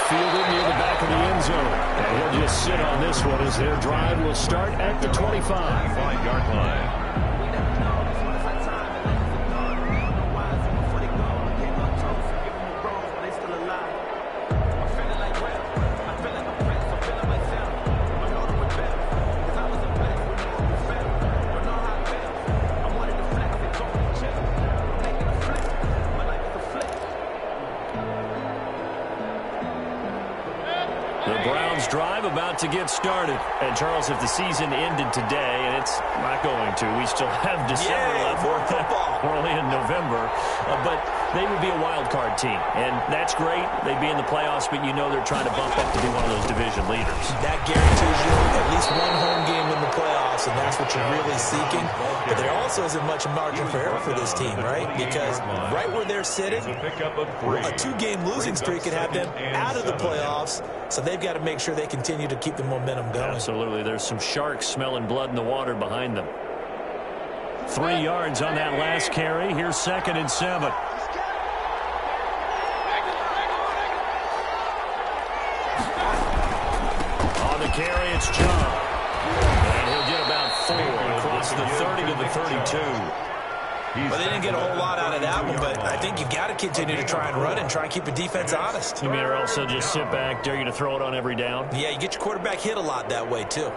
fielded near the back of the end zone. And he'll just sit on this one as their drive will start at the 25. 5-yard line. Drive about to get started. And Charles, if the season ended today, and it's not going to, we still have December left. More football. We're only in November, but they would be a wild card team, and that's great. They'd be in the playoffs, but you know they're trying to bump up to be one of those division leaders. That guarantees you at least one home game in the playoffs, and that's what you're really seeking. But there also isn't much margin for error for this team, right? Because right where they're sitting, a 2-game losing streak could have them out of the playoffs, so they've got to make sure they continue to keep the momentum going. Absolutely. There's some sharks smelling blood in the water behind them. 3 yards on that last carry. Here's 2nd and 7. On the carry, it's John. And he'll get about 4 across the 30 to the 32. Well, they didn't get a whole lot out of that one, but I think you've got to continue to try and run and try and keep the defense honest. You mean, or else they'll just sit back, dare you to throw it on every down? Yeah, you get your quarterback hit a lot that way, too.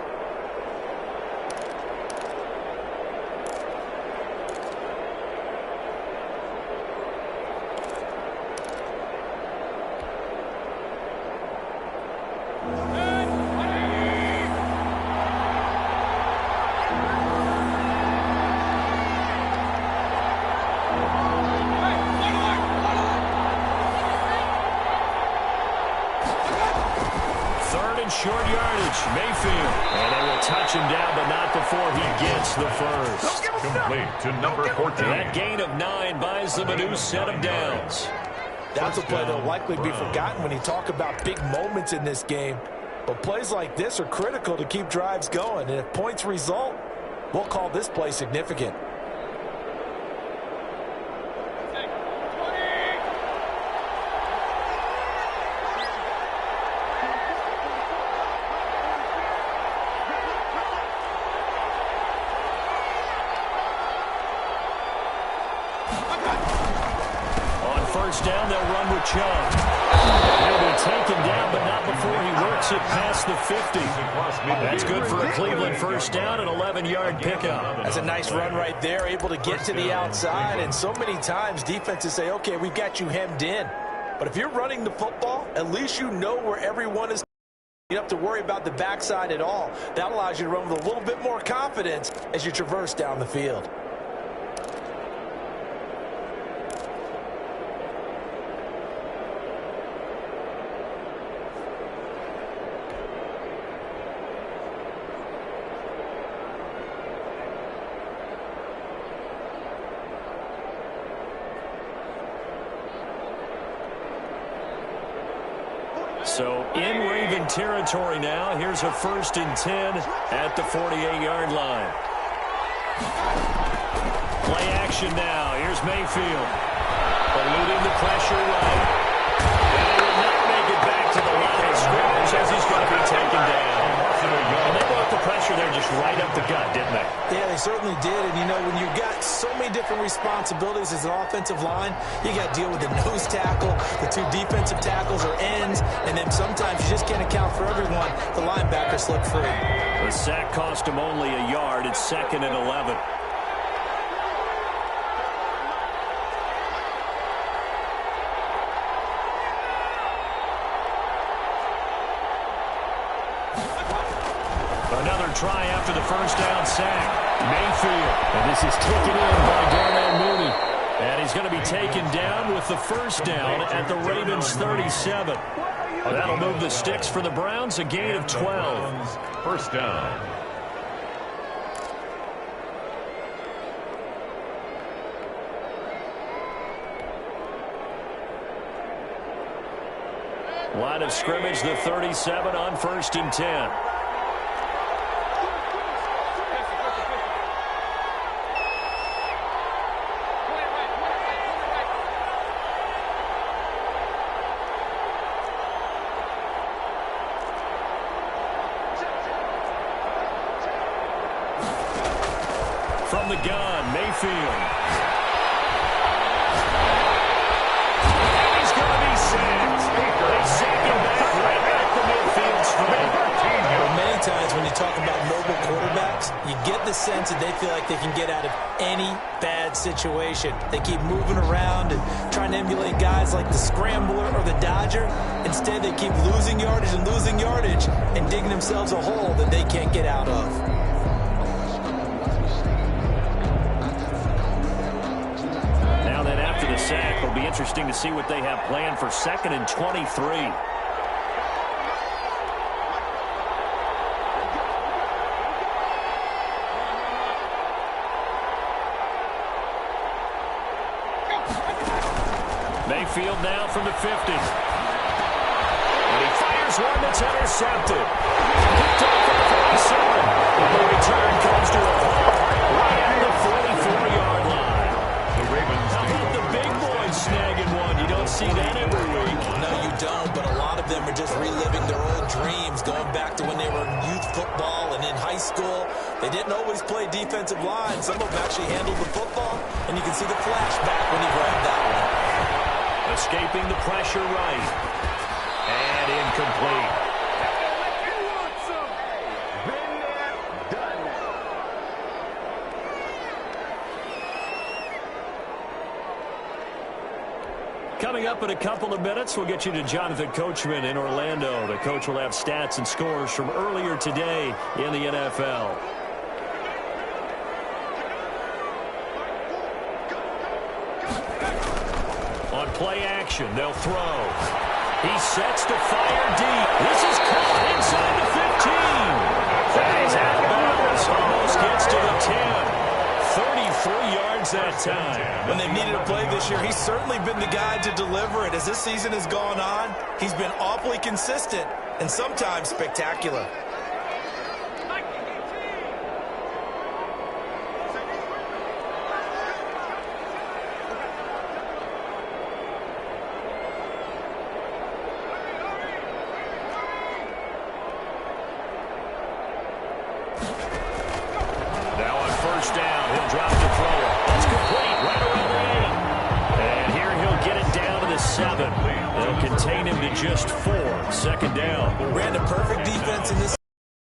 Short yardage, Mayfield. And they will touch him down, but not before he gets the first. Complete to number 14. That gain of 9 buys them a new set of downs. That's a play that will likely be forgotten when you talk about big moments in this game. But plays like this are critical to keep drives going. And if points result, we'll call this play significant. Down, they'll run with Chubb. He'll be taken down, but not before he works it past the 50. That's good for a Cleveland first down, an 11-yard pickup. That's a nice run right there, able to get to the outside. And so many times defenses say, okay, we've got you hemmed in. But if you're running the football, at least you know where everyone is. You don't have to worry about the backside at all. That allows you to run with a little bit more confidence as you traverse down the field. So in Raven territory now. Here's a 1st and 10 at the 48-yard line. Play action now. Here's Mayfield. Eluding the pressure right. And he will not make it back to the line of scrimmage as he's going to be taken down. And they brought the pressure there just right up the gut, didn't they? Yeah, they certainly did. And, you know, when you've got so many different responsibilities as an offensive line, you got to deal with the nose tackle, the 2 defensive tackles or ends, and then sometimes you just can't account for everyone. The linebacker slipped free. The sack cost him only a yard. It's 2nd and 11. Another try after the first down sack. Mayfield. And this is taken in by Darnell Mooney. And he's going to be taken down with the first down at the Ravens 37. That'll move the sticks for the Browns, a gain of 12. First down. Line of scrimmage, the 37 on 1st and 10. From the gun, Mayfield. And he's going to be sacked. They sack him back right at the midfield stripe. Well, many times when you talk about mobile quarterbacks, you get the sense that they feel like they can get out of any bad situation. They keep moving around and trying to emulate guys like the Scrambler or the Dodger. Instead, they keep losing yardage and digging themselves a hole that they can't get out of. Now then, after the sack, it'll be interesting to see what they have planned for 2nd and 23. Mayfield now from the 50. And he fires one that's intercepted. Picked off at 47. And the return comes to a halt right at the 44-yard line. The Ravens. How about the big boys snagging one? You don't see that every week. No, you don't, but a lot of them are just reliving their old dreams, going back to when they were in youth football and in high school. They didn't always play defensive line. Some of them actually handled the football, and you can see the flashback when he grabbed that one. Escaping the pressure right. And incomplete. Coming up in a couple of minutes, we'll get you to Jonathan Coachman in Orlando. The coach will have stats and scores from earlier today in the NFL. On play action, they'll throw. He sets to fire deep. This is caught inside the 15. He's out of bounds. Almost gets to the 10. 33 yards that time. When they've needed a play this year, he's certainly been the guy to deliver it. As this season has gone on, he's been awfully consistent and sometimes spectacular. Just 4. 2nd down. Ran a perfect defense in this.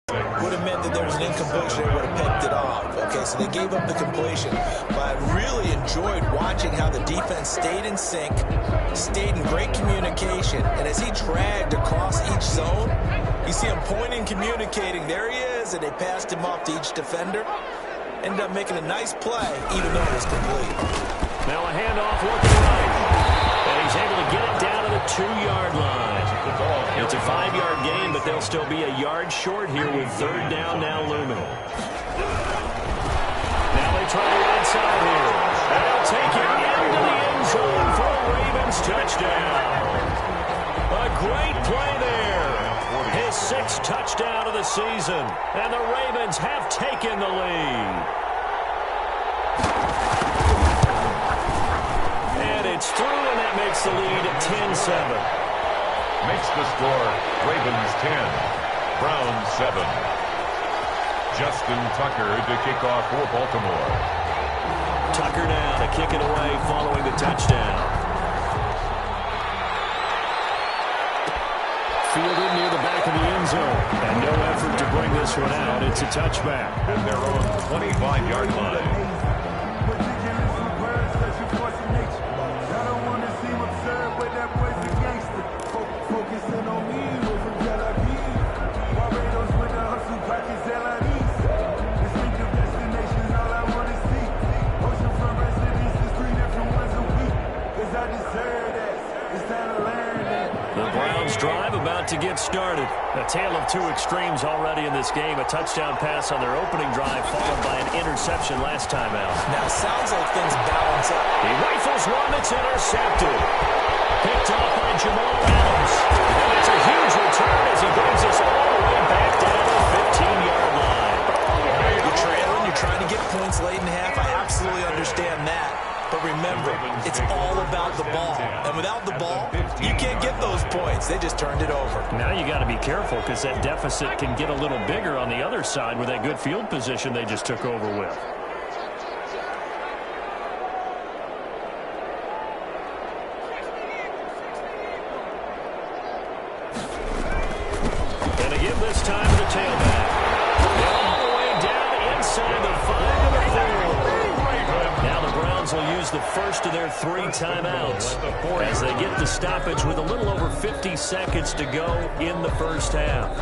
Would have meant that there was an incompletion. They would have picked it off. Okay, so they gave up the completion. But I really enjoyed watching how the defense stayed in sync, stayed in great communication. And as he dragged across each zone, you see him pointing, communicating. There he is, and they passed him off to each defender. Ended up making a nice play, even though it was complete. Now a handoff looking right. And he's able to get it down to the 2-yard line. It's a 5-yard gain, but they'll still be a yard short here with 3rd down now looming. Now they try the right side here. And they'll take it into the end zone for a Ravens touchdown. A great play there. His 6th touchdown of the season. And the Ravens have taken the lead. It's through, and that makes the lead 10-7. Makes the score Ravens 10, Browns 7. Justin Tucker to kick off for Baltimore. Tucker now to kick it away following the touchdown. Fielded near the back of the end zone. And no effort to bring this one out. It's a touchback. At their own 25-yard line. Drive about to get started. A tale of two extremes already in this game. A touchdown pass on their opening drive followed by an interception last time out. Now, sounds like things balance up. He rifles one that's intercepted. Picked off by Jamal Adams. And it's a huge return as he brings us all the way back down to the 15-yard line. You're trailing. You're trying to get points late in half. I absolutely understand that. But remember, it's all about the ball. And without the ball, you can't get those points. They just turned it over. Now you got to be careful because that deficit can get a little bigger on the other side with that good field position they just took over with. give this time to the tailback. All the way down inside the 5 to the 4. Now the Browns will use the first of their 3 timeouts as they get the stoppage with a little over 50 seconds to go in the first half.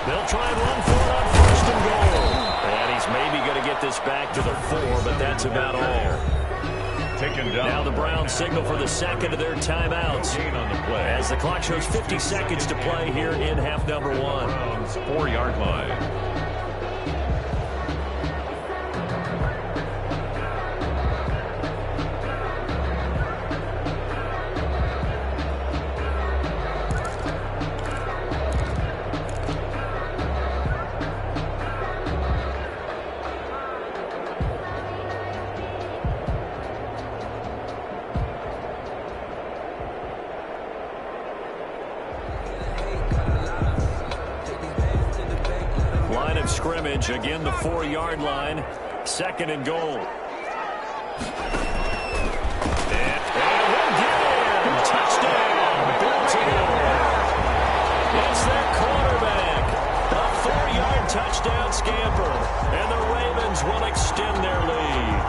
They'll try and run for it on first and goal. And he's maybe going to get this back to the 4, but that's about all. Taken down. Now the Browns signal for the second of their timeouts as the clock shows 50 seconds to play here in half number 1. Browns 4-yard line. Scrimmage, again the 4-yard line, second and goal. And we'll get in. Touchdown, Baltimore. It's their quarterback. A 4-yard touchdown scamper. And the Ravens will extend their lead.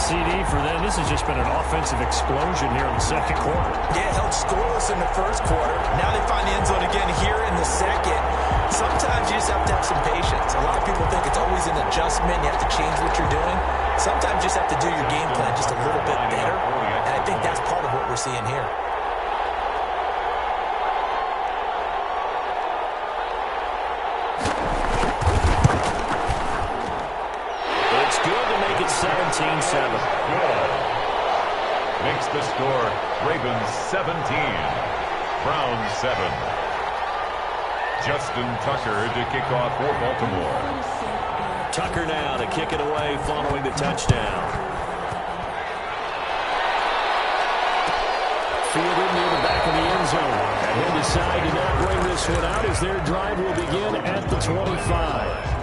CD for them. This has just been an offensive explosion here in the second quarter. Yeah, held scoreless in the first quarter. Now they find the end zone again here in the second. Sometimes you just have to have some patience. A lot of people think it's always an adjustment. You have to change what you're doing. Sometimes you just have to do your game plan just a little bit better. And I think that's part of what we're seeing here. It's good to make it 17-7. Makes the score Ravens 17, Browns 7. Justin Tucker to kick off for Baltimore. Tucker now to kick it away following the touchdown. Fielded near the back of the end zone. And he'll decide to not bring this one out as their drive will begin at the 25.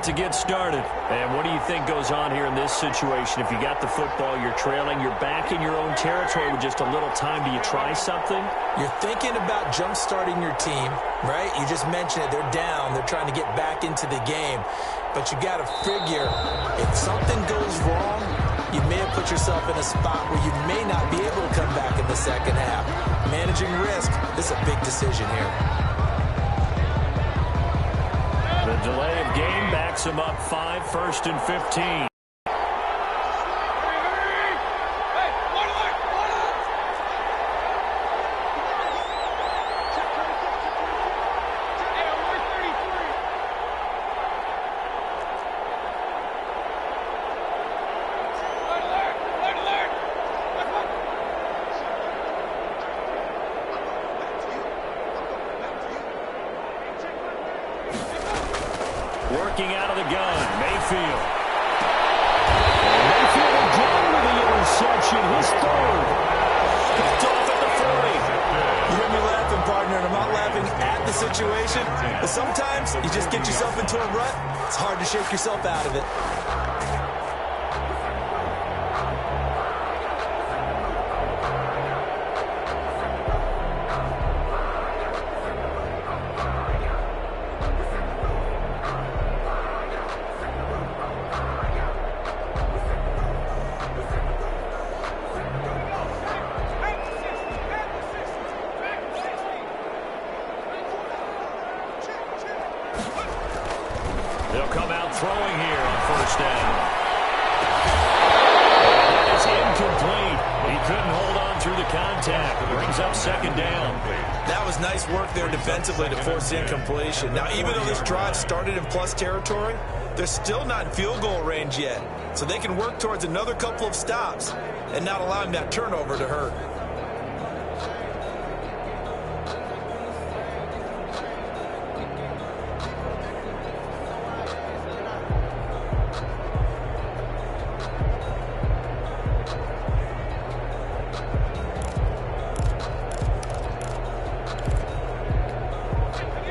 To get started. And what do you think goes on here in this situation? If you got the football, you're trailing, you're back in your own territory with just a little time. Do you try something? You're thinking about jump-starting your team, right? You just mentioned it. They're down. They're trying to get back into the game. But you got to figure if something goes wrong, you may have put yourself in a spot where you may not be able to come back in the second half. Managing risk, this is a big decision here. The delay of game backs him up 5, 1st and 15. Working out of the gun, Mayfield. And Mayfield again with the interception, his third. Picked off at the 40. You hear me laughing, partner, and I'm not laughing at the situation, but sometimes you just get yourself into a rut. It's hard to shake yourself out of it. They'll come out throwing here on first down. That is incomplete. He couldn't hold on through the contact. Brings up second down. That was nice work there defensively to force the incompletion. Now, even though this drive started in plus territory, they're still not in field goal range yet. So they can work towards another couple of stops and not allowing that turnover to hurt.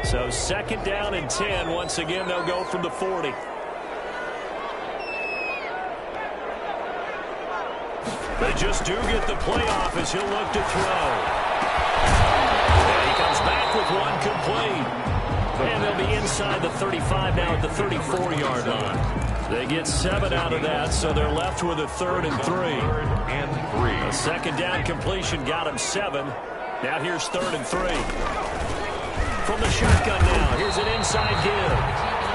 So second down and 10. Once again, they'll go from the 40. They just do get the playoff as he'll look to throw. And he comes back with one complete. And they'll be inside the 35 now at the 34-yard line. They get 7 out of that, so they're left with a 3rd and 3. A second down completion got him 7. Now here's 3rd and 3. From the shotgun now, here's an inside give.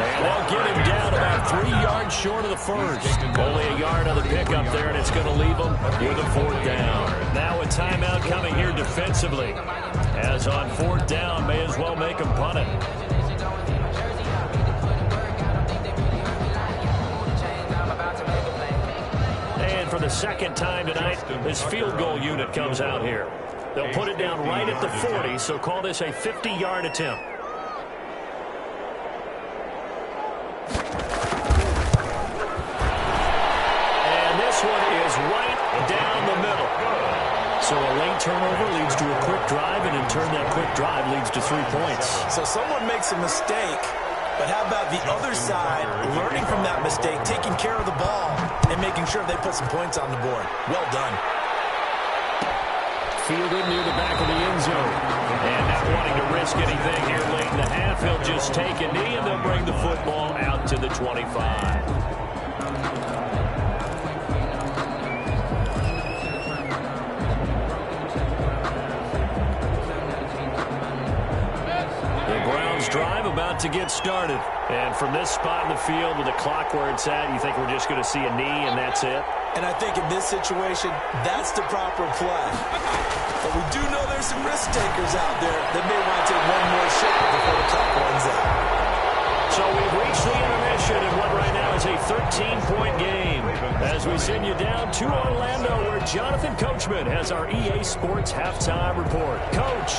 And they'll get him down about 3 yards short of the first. Only a yard on the pickup there, and it's going to leave him with a 4th down. Now a timeout coming here defensively. As on 4th down, may as well make him punt it. And for the second time tonight, this field goal unit comes out here. They'll put it down right at the 40, so call this a 50-yard attempt. And this one is right down the middle. So a late turnover leads to a quick drive, and in turn that quick drive leads to 3 points. So someone makes a mistake, but how about the other side learning from that mistake, taking care of the ball, and making sure they put some points on the board? Well done. Fielded near the back of the end zone. And not wanting to risk anything here late in the half, he'll just take a knee, and they'll bring the football out to the 25. The Browns drive about to get started. And from this spot in the field with the clock where it's at, you think we're just going to see a knee and that's it? And I think in this situation, that's the proper play. But we do know there's some risk takers out there that may want to take one more shot before the clock runs out. So we've reached the intermission in what right now is a 13-point game. As we send you down to Orlando, where Jonathan Coachman has our EA Sports halftime report. Coach.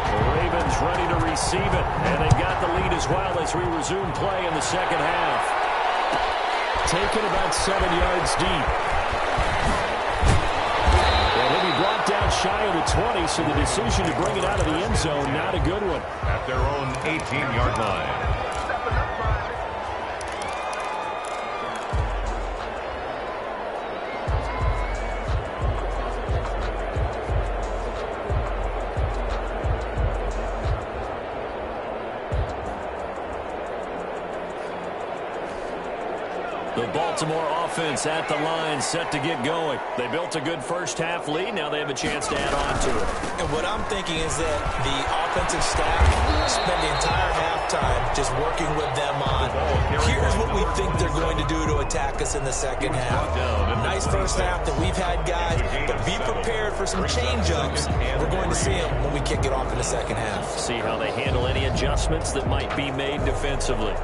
The Ravens ready to receive it, and they've got the lead as well as we resume play in the second half. Taken about 7 yards deep. And he'll be brought down shy of the 20, so the decision to bring it out of the end zone, not a good one. At their own 18-yard line. The Baltimore offense at the line, set to get going. They built a good first-half lead. Now they have a chance to add on to it. And what I'm thinking is that the offensive staff spent the entire halftime just working with them on, here's what we think they're going to do to attack us in the second half. Nice first half that we've had, guys, but be prepared for some change-ups. We're going to see them when we kick it off in the second half. See how they handle any adjustments that might be made defensively.